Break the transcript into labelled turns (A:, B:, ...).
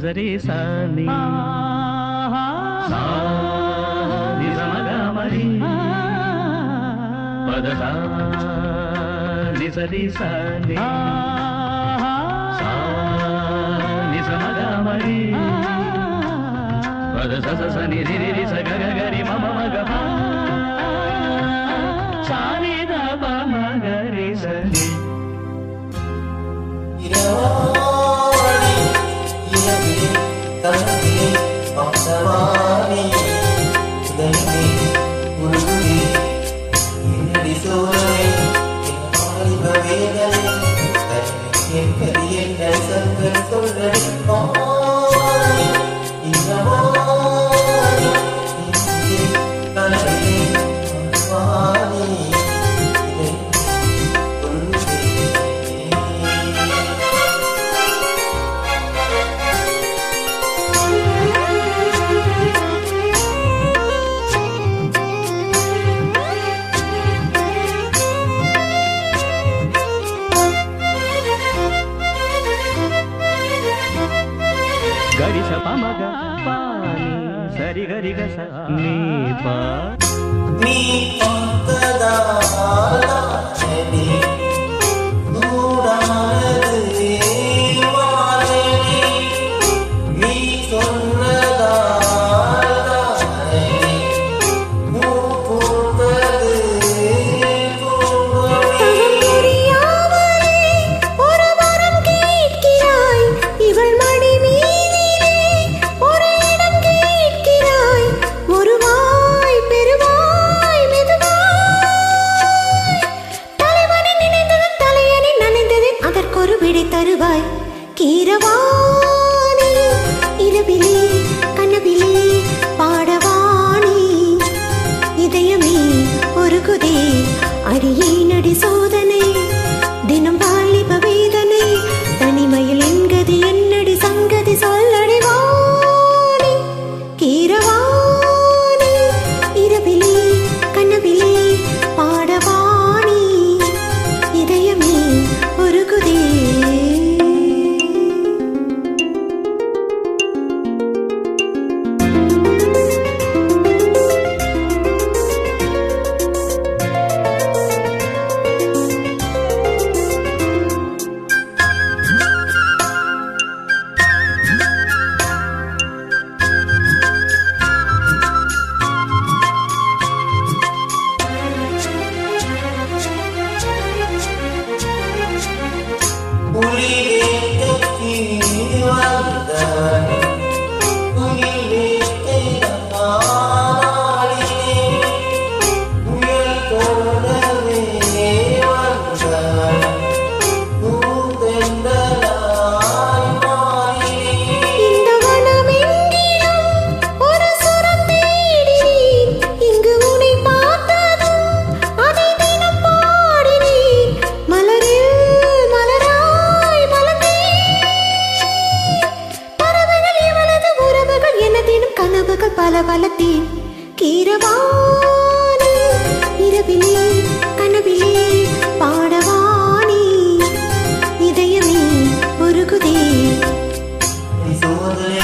A: சரி சாணி நிசமகமரி பதசா நிசரி சாணி நிசமகமரி பதச சனி ரிரி சககரி மம மகம சாணி தப மகரி சனி గరి సపమగ పాని సరి గరి గస నీ పా
B: నీ పంతదాని దూరానది వాలని నీ சொன்னதானி மூப்புத்தது
C: புரியாமலே ஒரு வரம் கேட்கிறாய் இவள் மடி தருவாய் கீரவாணி இரவிலே கனவிலே பாடவாணி இதயமே ஒரு குதே அடியே நடி சோதனை தினம் வாலிப வேதனை தனிமையில் என்கதி என்னடி சங்கதி சொல்லடி வாணி கீரவாணி இரவிலே கனவிலே பாடவாணி இதயமே ஒரு குதே பலபலத்தேன் கீரவாணி இரவிலே கனவிலே பாடவாணி இதயமே ஒரு குதே
B: சோதனை